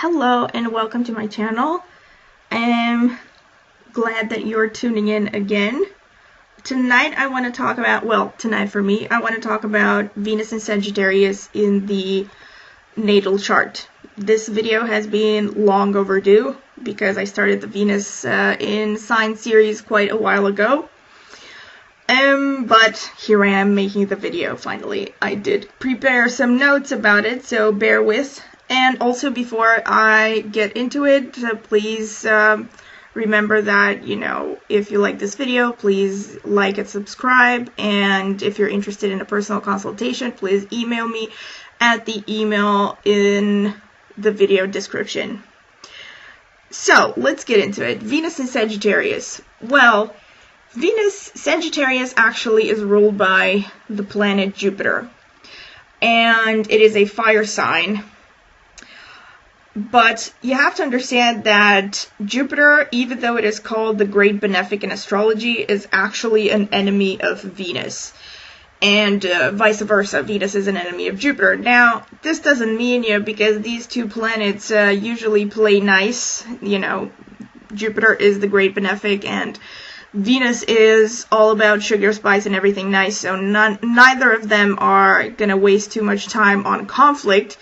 Hello and welcome to my channel. I'm glad that you're tuning in again. Tonight I want to talk about, tonight for me, I want to talk about Venus and Sagittarius in the natal chart. This video has been long overdue because I started the Venus in sign series quite a while ago. But here I am making the video finally. I did prepare some notes about it, so bear with. And also, before I get into it, please remember that, if you like this video, please like and subscribe. And if you're interested in a personal consultation, please email me at the email in the video description. So, let's get into it. Venus and Sagittarius. Well, Venus, Sagittarius actually is ruled by the planet Jupiter. And it is a fire sign. But you have to understand that Jupiter, even though it is called the Great Benefic in astrology, is actually an enemy of Venus. And vice versa, Venus is an enemy of Jupiter. Now, this doesn't mean, because these two planets usually play nice. Jupiter is the Great Benefic and Venus is all about sugar, spice, and everything nice. So neither of them are going to waste too much time on conflict.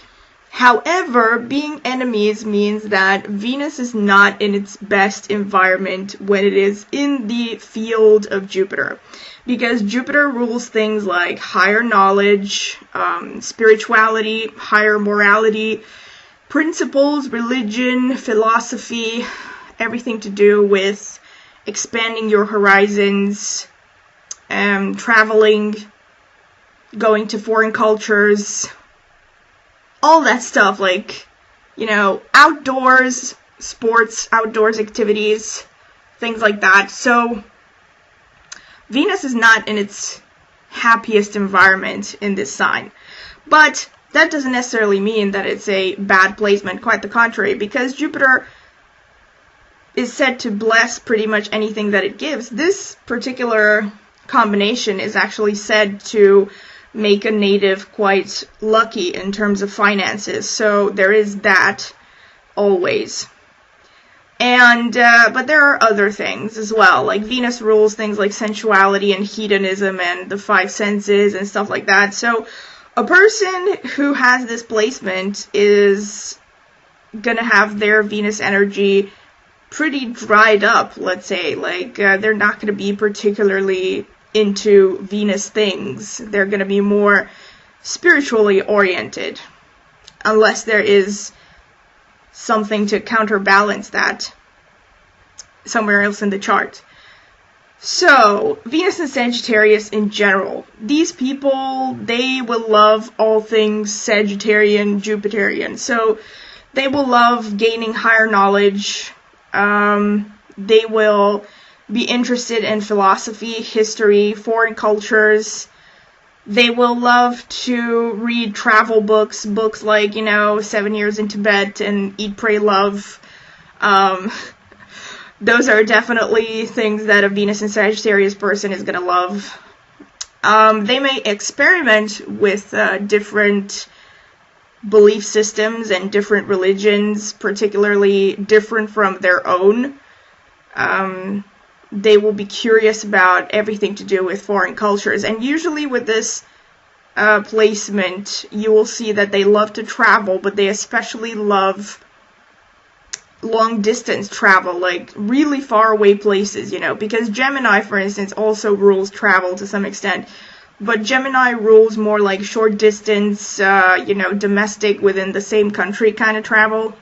However, being enemies means that Venus is not in its best environment when it is in the field of Jupiter. Because Jupiter rules things like higher knowledge, spirituality, higher morality, principles, religion, philosophy, everything to do with expanding your horizons, traveling, going to foreign cultures, all that stuff, outdoors, sports, outdoors activities, things like that. So, Venus is not in its happiest environment in this sign. But that doesn't necessarily mean that it's a bad placement, quite the contrary, because Jupiter is said to bless pretty much anything that it gives. This particular combination is actually said to make a native quite lucky in terms of finances. So there is that always. And, but there are other things as well. Like Venus rules things like sensuality and hedonism and the five senses and stuff like that. So a person who has this placement is gonna have their Venus energy pretty dried up, let's say. They're not gonna be particularly into Venus things. They're going to be more spiritually oriented, unless there is something to counterbalance that somewhere else in the chart. So, Venus and Sagittarius in general. These people, they will love all things Sagittarian, Jupiterian. So, they will love gaining higher knowledge. They will be interested in philosophy, history, foreign cultures. They will love to read travel books like, 7 Years in Tibet and Eat, Pray, Love. Those are definitely things that a Venus and Sagittarius person is going to love. They may experiment with different belief systems and different religions, particularly different from their own. They will be curious about everything to do with foreign cultures. And usually with this placement, you will see that they love to travel, but they especially love long-distance travel, like really far away places, because Gemini, for instance, also rules travel to some extent. But Gemini rules more like short distance, domestic within the same country kind of travel.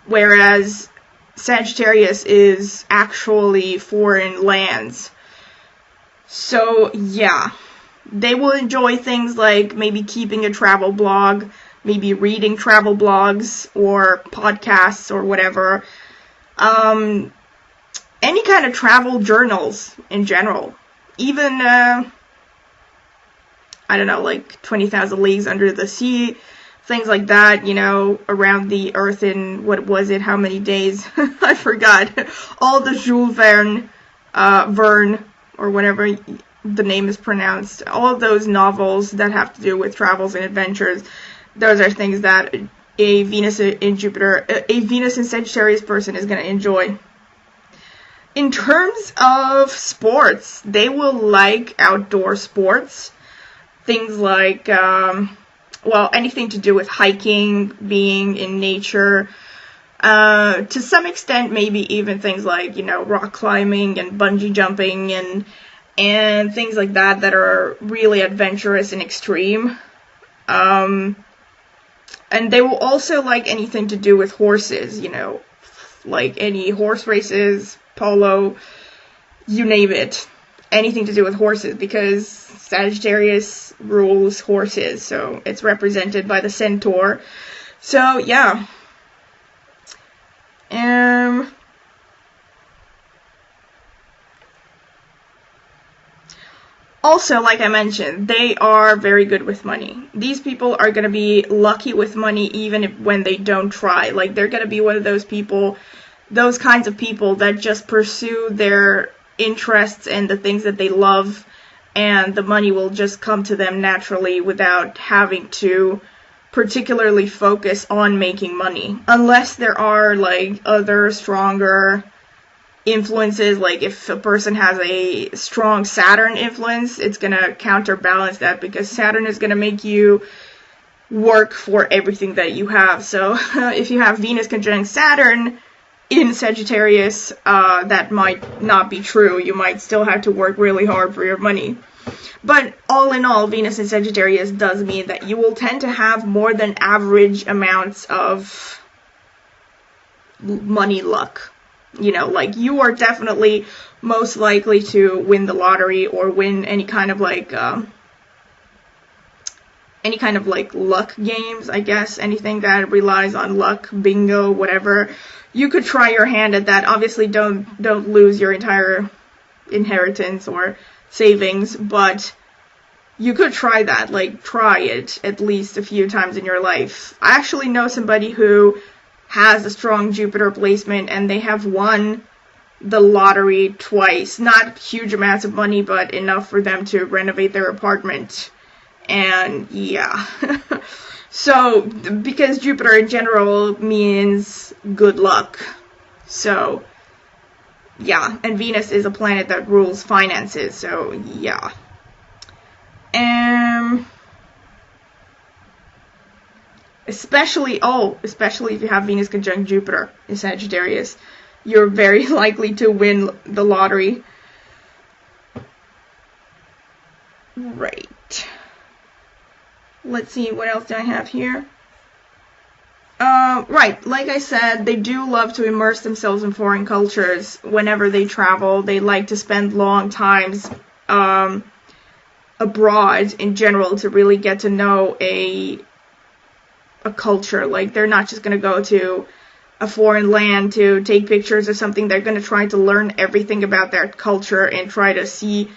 Whereas Sagittarius is actually foreign lands. So, yeah. They will enjoy things like maybe keeping a travel blog, maybe reading travel blogs or podcasts or whatever. Any kind of travel journals in general. Even, 20,000 Leagues Under the Sea. Things like that, around the Earth in, how many days? I forgot. All the Jules Verne, or whatever the name is pronounced. All of those novels that have to do with travels and adventures. Those are things that a Venus in Jupiter, a Venus in Sagittarius person is going to enjoy. In terms of sports, they will like outdoor sports. Things like, well, anything to do with hiking, being in nature. To some extent, maybe even things like, rock climbing and bungee jumping and things like that are really adventurous and extreme. And they will also like anything to do with horses, like any horse races, polo, you name it. Anything to do with horses, because Sagittarius rules horses, so it's represented by the centaur. So, yeah. Also, like I mentioned, they are very good with money. These people are going to be lucky with money even when they don't try. Like, they're going to be one of those people, those kinds of people that just pursue their interests and the things that they love, and the money will just come to them naturally without having to particularly focus on making money. Unless there are, like, other stronger influences, like if a person has a strong Saturn influence, it's going to counterbalance that, because Saturn is going to make you work for everything that you have. So if you have Venus conjunct Saturn in Sagittarius, that might not be true. You might still have to work really hard for your money. But all in all, Venus in Sagittarius does mean that you will tend to have more than average amounts of money luck. Like, you are definitely most likely to win the lottery or win any kind of like luck games, I guess. Anything that relies on luck, bingo, whatever. You could try your hand at that. Obviously, don't lose your entire inheritance or savings, but you could try that. Like, try it at least a few times in your life. I actually know somebody who has a strong Jupiter placement, and they have won the lottery twice. Not huge amounts of money, but enough for them to renovate their apartment. And yeah. So, because Jupiter in general means good luck. So, yeah. And Venus is a planet that rules finances. So, yeah. Especially if you have Venus conjunct Jupiter in Sagittarius, you're very likely to win the lottery. Right. Let's see, what else do I have here? Right, like I said, they do love to immerse themselves in foreign cultures whenever they travel. They like to spend long times abroad in general to really get to know a culture. Like, they're not just going to go to a foreign land to take pictures or something. They're going to try to learn everything about their culture and try to see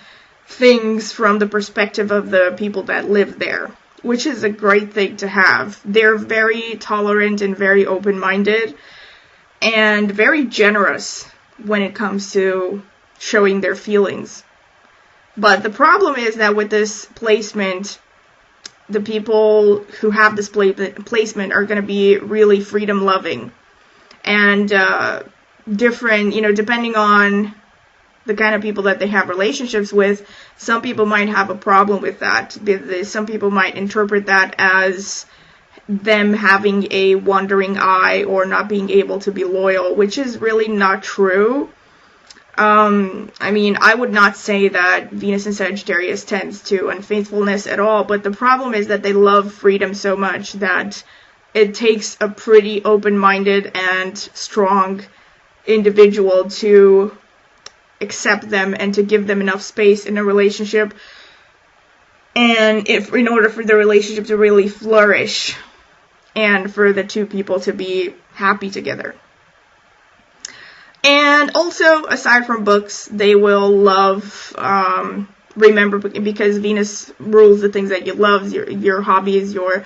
things from the perspective of the people that live there, which is a great thing to have. They're very tolerant and very open-minded and very generous when it comes to showing their feelings. But the problem is that with this placement, the people who have this placement are going to be really freedom-loving. And different, depending on the kind of people that they have relationships with, some people might have a problem with that. Some people might interpret that as them having a wandering eye or not being able to be loyal, which is really not true. I would not say that Venus in Sagittarius tends to unfaithfulness at all, but the problem is that they love freedom so much that it takes a pretty open-minded and strong individual to accept them and to give them enough space in a relationship, and in order for the relationship to really flourish and for the two people to be happy together. And also, aside from books, they will love, remember, because Venus rules the things that you love, your hobbies, your,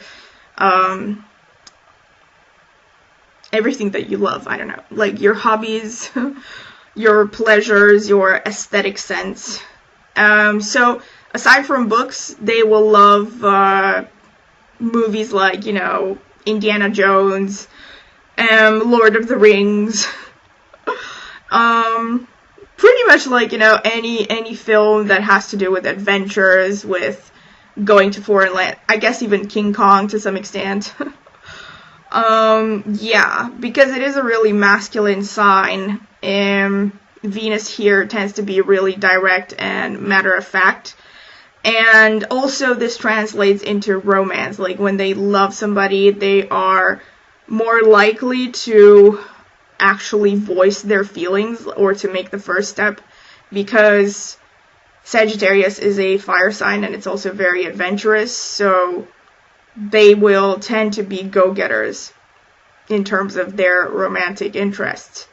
everything that you love, I don't know, like your hobbies, your pleasures, your aesthetic sense. So, aside from books, they will love, movies like, Indiana Jones, Lord of the Rings, pretty much like, you know, any film that has to do with adventures, with going to foreign land. I guess even King Kong to some extent. Yeah, because it is a really masculine sign, Venus here tends to be really direct and matter of fact. And also this translates into romance. Like when they love somebody, they are more likely to actually voice their feelings or to make the first step, because Sagittarius is a fire sign and it's also very adventurous, so they will tend to be go-getters in terms of their romantic interests.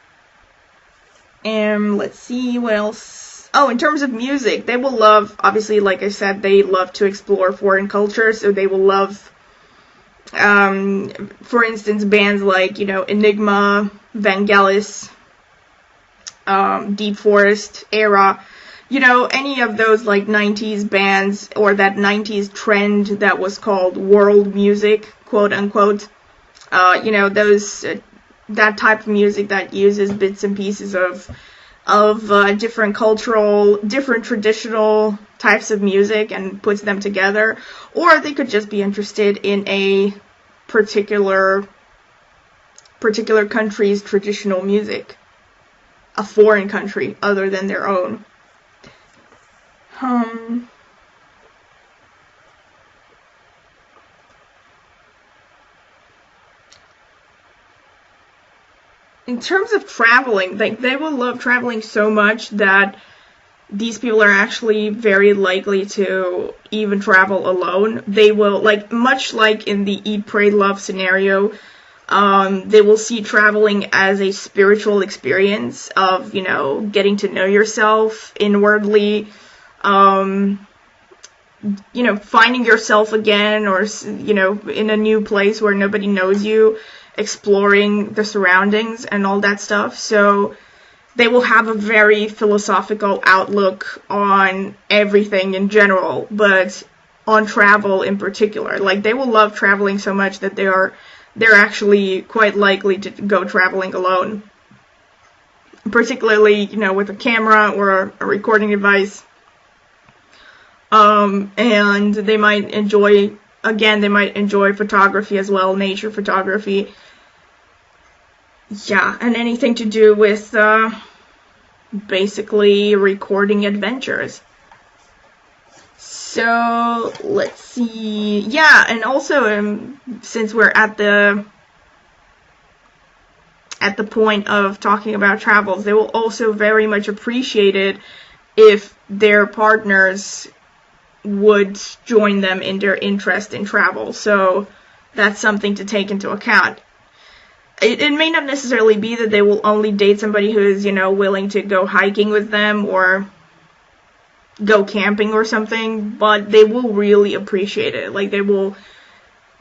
And let's see what else. Oh, in terms of music, they will love, obviously, like I said, they love to explore foreign cultures, so they will love, for instance, bands like, you know, Enigma, Vangelis, Deep Forest era, you know, any of those like 90s bands, or that 90s trend that was called world music, quote unquote, you know, those, that type of music that uses bits and pieces of different cultural, different traditional types of music and puts them together. Or they could just be interested in a particular country's traditional music, a foreign country other than their own. In terms of traveling, like they will love traveling so much that these people are actually very likely to even travel alone. They will, like, much like in the Eat, Pray, Love scenario, they will see traveling as a spiritual experience of, you know, getting to know yourself inwardly, you know, finding yourself again, or, you know, in a new place where nobody knows you, exploring the surroundings and all that stuff. So they will have a very philosophical outlook on everything in general, but on travel in particular. Like, they will love traveling so much that they're actually quite likely to go traveling alone. Particularly, you know, with a camera or a recording device. And they might enjoy photography as well, nature photography. Yeah, and anything to do with, basically recording adventures. So, let's see. Yeah, and also, since we're at the point of talking about travels, they will also very much appreciate it if their partners would join them in their interest in travel. So that's something to take into account. It may not necessarily be that they will only date somebody who is, you know, willing to go hiking with them or go camping or something, but they will really appreciate it. Like, they will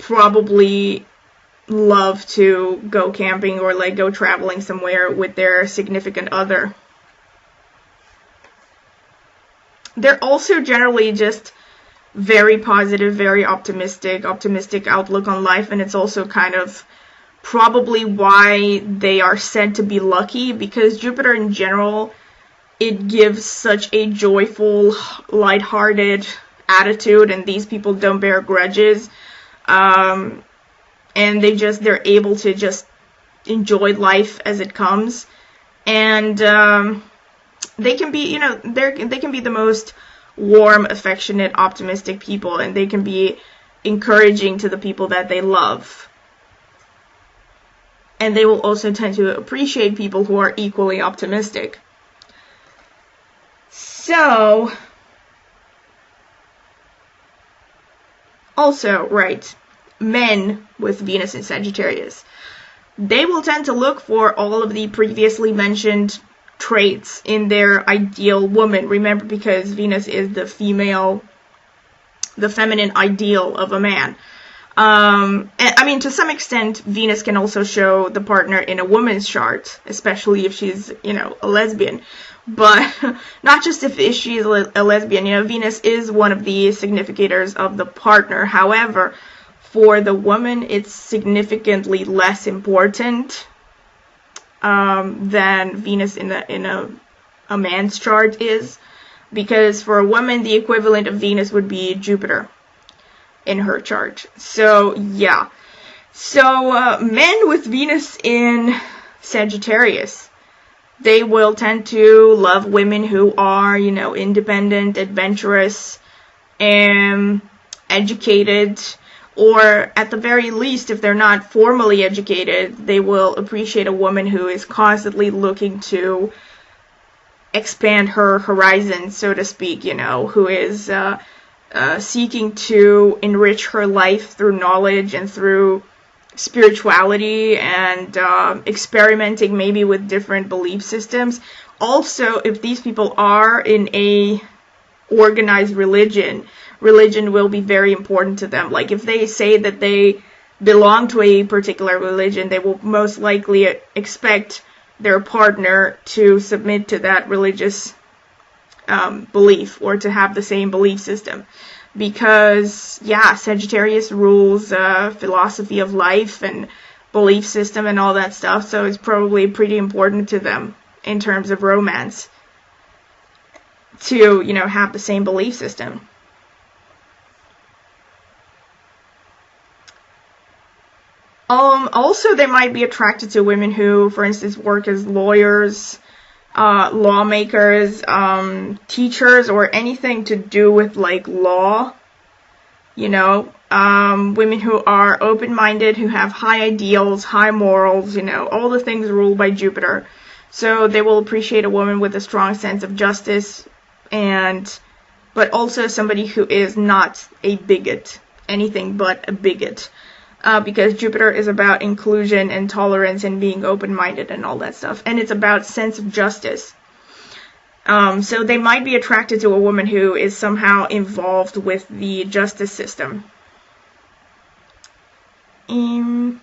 probably love to go camping or, like, go traveling somewhere with their significant other. They're also generally just very positive, very optimistic outlook on life, and it's also kind of probably why they are said to be lucky, because Jupiter in general, it gives such a joyful, lighthearted attitude, and these people don't bear grudges, and they're able to just enjoy life as it comes, and they can be, you know, they can be the most warm, affectionate, optimistic people, and they can be encouraging to the people that they love. And they will also tend to appreciate people who are equally optimistic. So, also, right, men with Venus in Sagittarius, they will tend to look for all of the previously mentioned traits in their ideal woman. Remember, because Venus is the feminine ideal of a man. I mean, to some extent, Venus can also show the partner in a woman's chart, especially if she's, you know, a lesbian. But not just if she's a lesbian. You know, Venus is one of the significators of the partner. However, for the woman, it's significantly less important than Venus in a man's chart is, because for a woman, the equivalent of Venus would be Jupiter in her chart. So, yeah. So, men with Venus in Sagittarius, they will tend to love women who are, you know, independent, adventurous, and educated, or at the very least, if they're not formally educated, they will appreciate a woman who is constantly looking to expand her horizon, so to speak, you know, who is seeking to enrich her life through knowledge and through spirituality and experimenting maybe with different belief systems. Also, if these people are in a organized religion will be very important to them. Like if they say that they belong to a particular religion, they will most likely expect their partner to submit to that religious belief, or to have the same belief system. Because, yeah, Sagittarius rules philosophy of life and belief system and all that stuff, so it's probably pretty important to them in terms of romance to, you know, have the same belief system. Also, they might be attracted to women who, for instance, work as lawyers, lawmakers, teachers, or anything to do with, like, law. You know, women who are open-minded, who have high ideals, high morals, you know, all the things ruled by Jupiter. So they will appreciate a woman with a strong sense of justice, but also somebody who is not a bigot, anything but a bigot. Because Jupiter is about inclusion and tolerance and being open-minded and all that stuff. And it's about sense of justice. So they might be attracted to a woman who is somehow involved with the justice system. In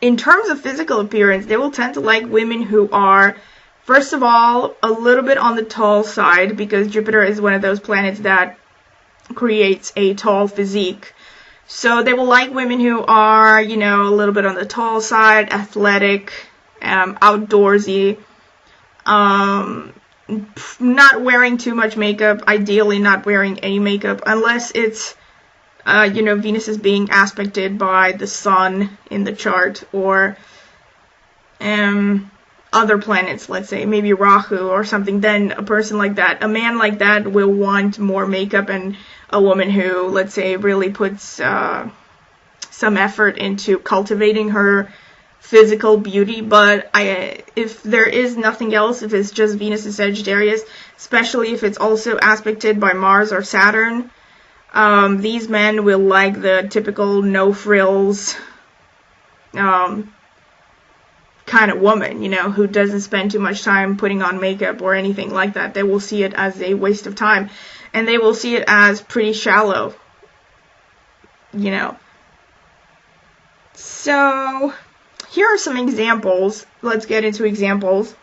terms of physical appearance, they will tend to like women who are, first of all, a little bit on the tall side, because Jupiter is one of those planets that creates a tall physique. So they will like women who are, you know, a little bit on the tall side, athletic, outdoorsy, not wearing too much makeup, ideally not wearing any makeup, unless it's, you know, Venus is being aspected by the sun in the chart, or other planets, let's say, maybe Rahu or something. Then a person like that, a man like that, will want more makeup, and a woman who, let's say, really puts some effort into cultivating her physical beauty. But if there is nothing else, if it's just Venus and Sagittarius, especially if it's also aspected by Mars or Saturn, these men will like the typical no frills kind of woman, you know, who doesn't spend too much time putting on makeup or anything like that. They will see it as a waste of time, and they will see it as pretty shallow, you know. So here are some examples. Let's get into examples.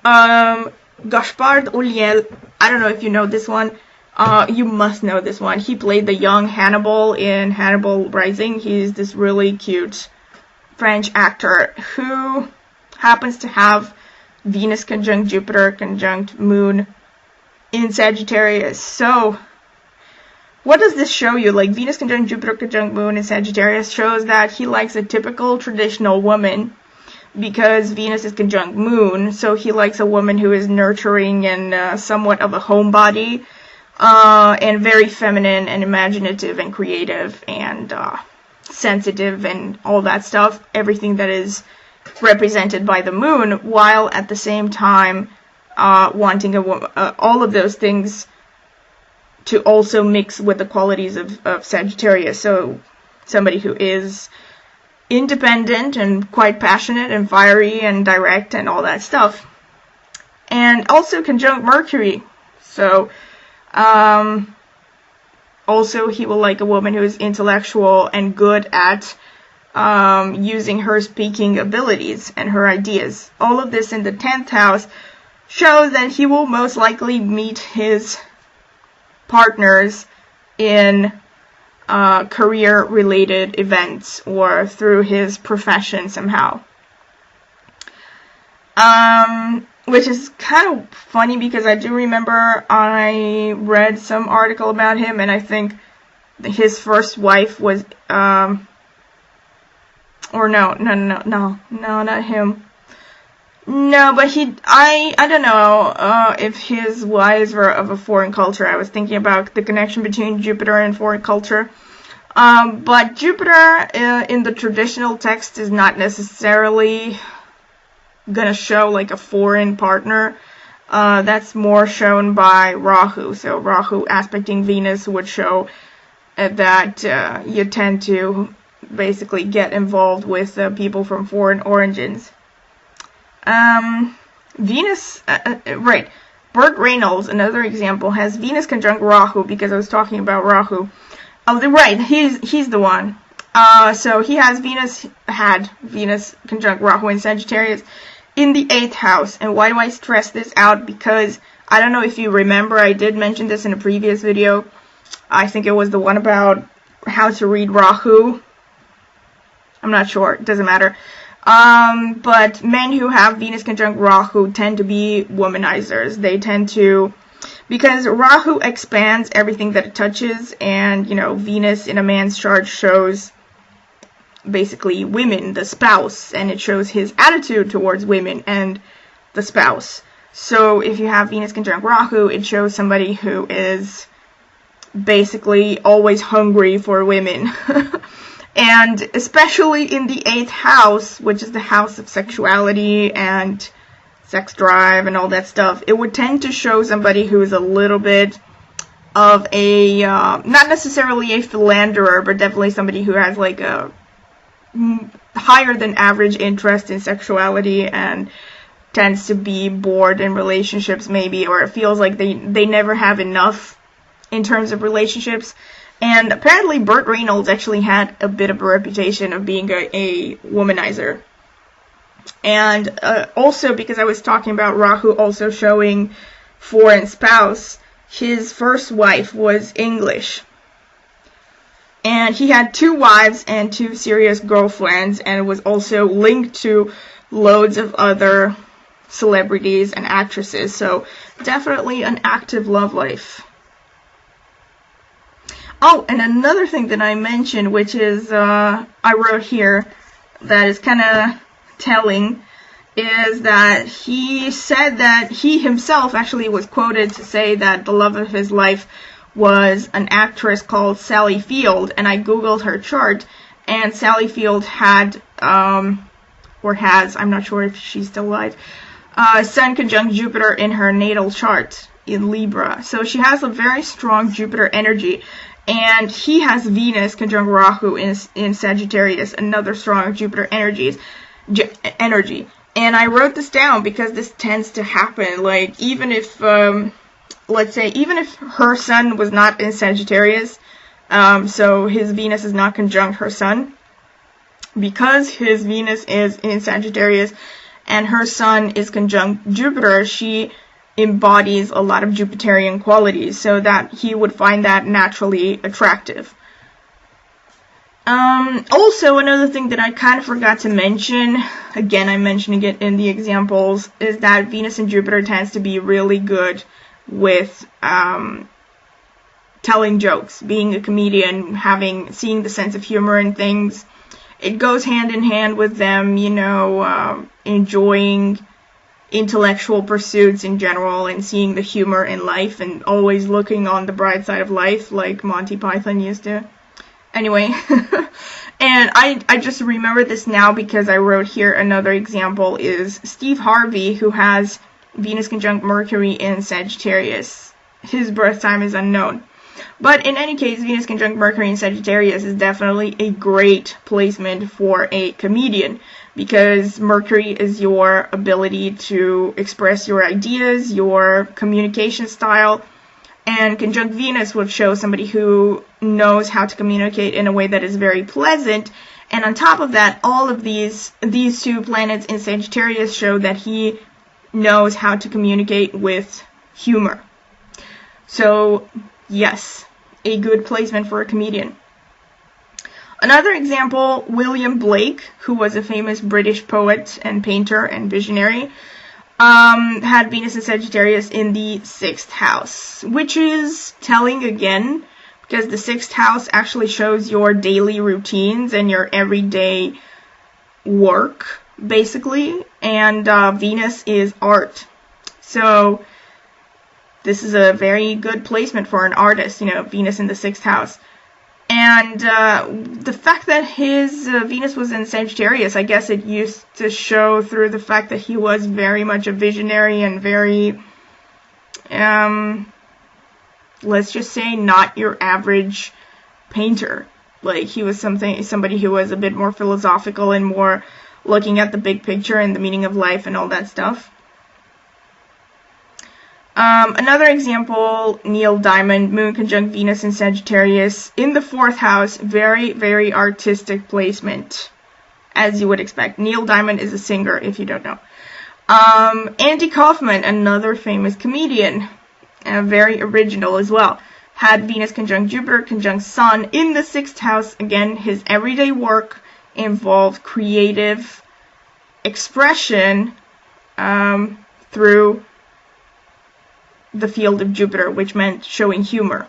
Gaspard Ulliel, I don't know if you know this one. You must know this one. He played the young Hannibal in Hannibal Rising. He's this really cute French actor who happens to have Venus conjunct Jupiter conjunct Moon in Sagittarius. So what does this show you? Like, Venus conjunct Jupiter conjunct Moon in Sagittarius shows that he likes a typical traditional woman, because Venus is conjunct Moon, so he likes a woman who is nurturing and somewhat of a homebody, and very feminine and imaginative and creative and sensitive and all that stuff, everything that is represented by the moon, while at the same time wanting a woman, all of those things to also mix with the qualities of Sagittarius. So somebody who is independent and quite passionate and fiery and direct and all that stuff. And also conjunct Mercury. So also, he will like a woman who is intellectual and good at using her speaking abilities and her ideas. All of this in the 10th house shows that he will most likely meet his partners in career-related events or through his profession somehow. Which is kind of funny because I do remember I read some article about him, and I think his first wife was, or no, not him. No, but I don't know if his wives were of a foreign culture. I was thinking about the connection between Jupiter and foreign culture. But Jupiter in the traditional text is not necessarily gonna show like a foreign partner. That's more shown by Rahu. So Rahu aspecting Venus would show that you tend to basically get involved with people from foreign origins. Venus, right. Burt Reynolds, another example, has Venus conjunct Rahu, because I was talking about Rahu. Oh, right, he's the one. So he had Venus conjunct Rahu in Sagittarius in the 8th house. And why do I stress this out? Because I don't know if you remember, I did mention this in a previous video. I think it was the one about how to read Rahu. I'm not sure, it doesn't matter. But men who have Venus conjunct Rahu tend to be womanizers. They tend to, because Rahu expands everything that it touches, and, you know, Venus in a man's chart shows basically women, the spouse, and it shows his attitude towards women and the spouse. So if you have Venus conjunct Rahu, it shows somebody who is basically always hungry for women. And especially in the 8th house, which is the house of sexuality and sex drive and all that stuff, it would tend to show somebody who is a little bit of a, not necessarily a philanderer, but definitely somebody who has like a higher than average interest in sexuality and tends to be bored in relationships maybe, or it feels like they never have enough in terms of relationships. And apparently Burt Reynolds actually had a bit of a reputation of being a womanizer. And also, because I was talking about Rahu also showing foreign spouse, his first wife was English. And he had 2 wives and 2 serious girlfriends, and was also linked to loads of other celebrities and actresses. So definitely an active love life. Oh, and another thing that I mentioned, which is, I wrote here, that is kind of telling, is that he said that he himself actually was quoted to say that the love of his life was an actress called Sally Field, and I googled her chart, and Sally Field had, or has, I'm not sure if she's still alive, Sun conjunct Jupiter in her natal chart in Libra. So she has a very strong Jupiter energy. And he has Venus conjunct Rahu in Sagittarius, another strong Jupiter energy. And I wrote this down because this tends to happen. Like, even if, let's say, even if her sun was not in Sagittarius, so his Venus is not conjunct her sun, because his Venus is in Sagittarius and her sun is conjunct Jupiter, she embodies a lot of Jupiterian qualities, so that he would find that naturally attractive. Also, another thing that I kind of forgot to mention, again I'm mentioning it in the examples, is that Venus and Jupiter tends to be really good with telling jokes, being a comedian, seeing the sense of humor in things. It goes hand in hand with them, you know, enjoying intellectual pursuits in general and seeing the humor in life and always looking on the bright side of life like Monty Python used to. Anyway, and I just remember this now because I wrote here another example is Steve Harvey, who has Venus conjunct Mercury in Sagittarius. His birth time is unknown. But in any case, Venus conjunct Mercury in Sagittarius is definitely a great placement for a comedian, because Mercury is your ability to express your ideas, your communication style, and conjunct Venus would show somebody who knows how to communicate in a way that is very pleasant. And on top of that, all of these 2 planets in Sagittarius show that he knows how to communicate with humor. So, yes, a good placement for a comedian. Another example, William Blake, who was a famous British poet and painter and visionary, had Venus in Sagittarius in the 6th house, which is telling again, because the 6th house actually shows your daily routines and your everyday work, basically, and Venus is art. So this is a very good placement for an artist, Venus in the 6th house. And the fact that his Venus was in Sagittarius, I guess it used to show through the fact that he was very much a visionary and very, let's just say, not your average painter. Like, he was somebody who was a bit more philosophical and more looking at the big picture and the meaning of life and all that stuff. Another example, Neil Diamond, Moon conjunct Venus in Sagittarius in the 4th house. Very, very artistic placement, as you would expect. Neil Diamond is a singer, if you don't know. Andy Kaufman, another famous comedian, very original as well, had Venus conjunct Jupiter conjunct Sun in the 6th house. Again, his everyday work involved creative expression through the field of Jupiter, which meant showing humor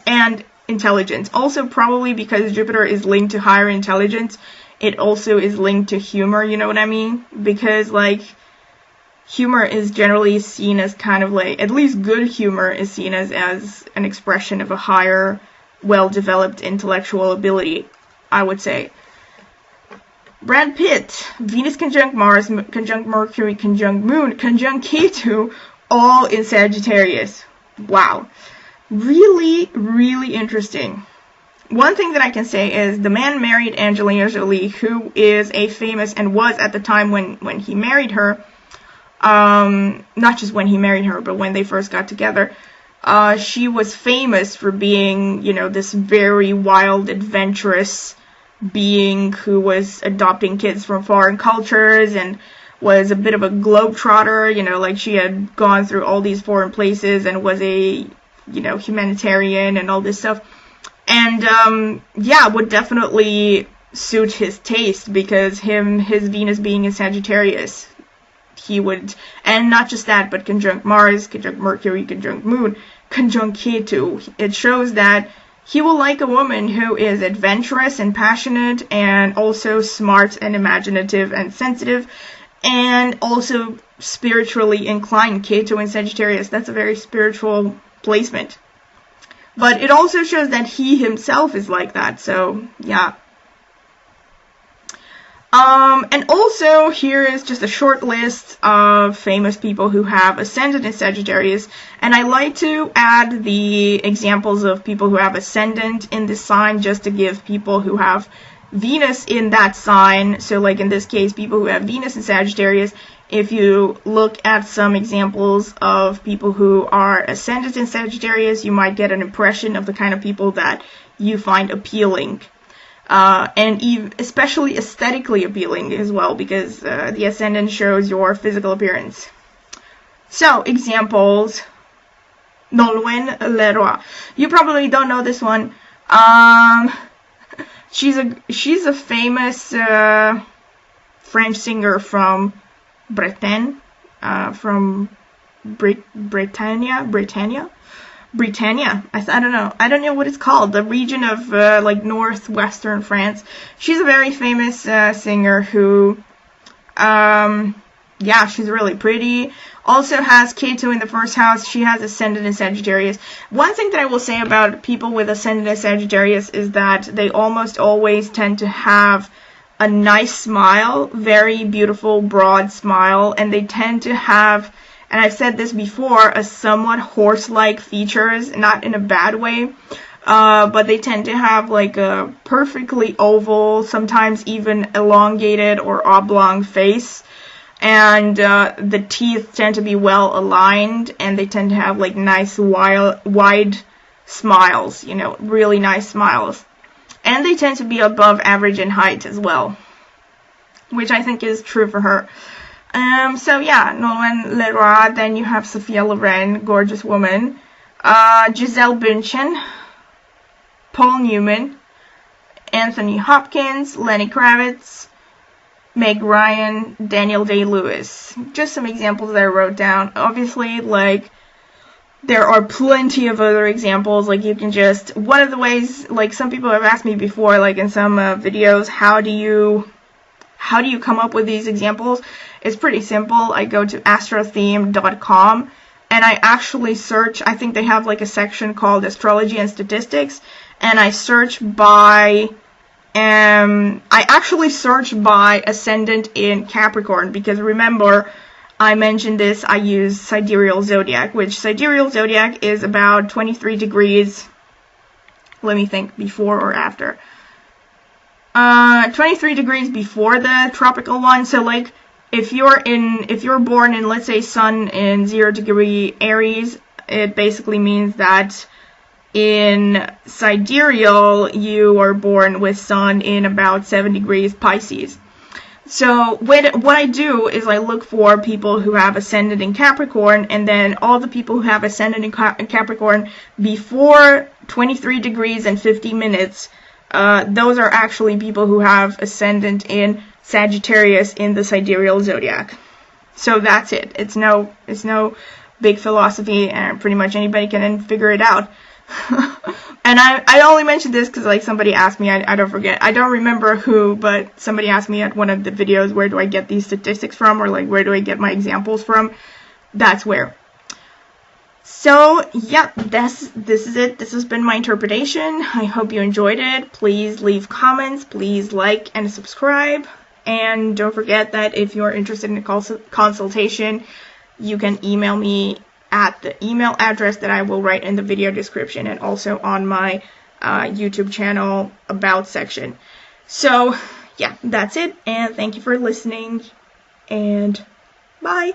and intelligence. Also, probably because Jupiter is linked to higher intelligence, it also is linked to humor, you know what I mean? Because, like, humor is generally seen as kind of like, at least good humor is seen as an expression of a higher, well-developed intellectual ability, I would say. Brad Pitt, Venus conjunct Mars, conjunct Mercury, conjunct Moon, conjunct Ketu, all in Sagittarius. Wow. Really, really interesting. One thing that I can say is the man married Angelina Jolie, who is a famous, and was at the time when he married her, not just when he married her, but when they first got together, she was famous for being, this very wild, adventurous being who was adopting kids from foreign cultures and was a bit of a globetrotter, like she had gone through all these foreign places and was a, humanitarian and all this stuff. And, would definitely suit his taste because his Venus being in Sagittarius, he would, and not just that, but conjunct Mars, conjunct Mercury, conjunct Moon, conjunct Ketu. It shows that he will like a woman who is adventurous and passionate and also smart and imaginative and sensitive, and also spiritually inclined. Ketu in Sagittarius, that's a very spiritual placement. But it also shows that he himself is like that, so yeah. And also, here is just a short list of famous people who have Ascendant in Sagittarius. And I like to add the examples of people who have Ascendant in this sign just to give people who have Venus in that sign. So like in this case, people who have Venus in Sagittarius, if you look at some examples of people who are Ascendant in Sagittarius, you might get an impression of the kind of people that you find appealing. And especially aesthetically appealing as well, because the Ascendant shows your physical appearance. So, examples. Nolwenn Leroy. You probably don't know this one. She's a famous French singer from Britain, from Britannia. I don't know what it's called. The region of like northwestern France. She's a very famous singer who, she's really pretty. Also has Ketu in the 1st house. She has Ascendant in Sagittarius. One thing that I will say about people with Ascendant in Sagittarius is that they almost always tend to have a nice smile, very beautiful, broad smile, and they tend to have, and I've said this before, a somewhat horse-like features, not in a bad way, but they tend to have like a perfectly oval, sometimes even elongated or oblong face, and the teeth tend to be well aligned, and they tend to have like nice wide smiles, really nice smiles. And they tend to be above average in height as well, which I think is true for her. So yeah, Nolwenn Leroy. Then you have Sophia Loren, gorgeous woman. Gisele Bündchen, Paul Newman, Anthony Hopkins, Lenny Kravitz, Meg Ryan, Daniel Day-Lewis. Just some examples that I wrote down. Obviously, like, there are plenty of other examples. Like, you can just, one of the ways, like, some people have asked me before, like, in some videos, how do you come up with these examples? It's pretty simple. I go to astrotheme.com, and I actually search, I think they have, like, a section called Astrology and Statistics, and I search by, I actually search by Ascendant in Capricorn, because remember, I mentioned this, I use Sidereal Zodiac, which Sidereal Zodiac is about 23 degrees, let me think, before or after. 23 degrees before the tropical one, so like, if you're born in, let's say, Sun in 0 degree Aries, it basically means that in Sidereal, you are born with Sun in about 7 degrees Pisces. So what I do is I look for people who have Ascendant in Capricorn, and then all the people who have Ascendant in Capricorn before 23 degrees and 50 minutes, those are actually people who have Ascendant in Sagittarius in the Sidereal Zodiac. So that's it. It's no big philosophy, and pretty much anybody can figure it out. And I only mentioned this because, like, somebody asked me, I don't forget, I don't remember who, but somebody asked me at one of the videos, where do I get these statistics from, or like, where do I get my examples from? That's where. So, yeah, this is it. This has been my interpretation. I hope you enjoyed it. Please leave comments, please like and subscribe, and don't forget that if you're interested in a consultation, you can email me at the email address that I will write in the video description, and also on my YouTube channel About section. So, yeah, that's it, and thank you for listening, and bye!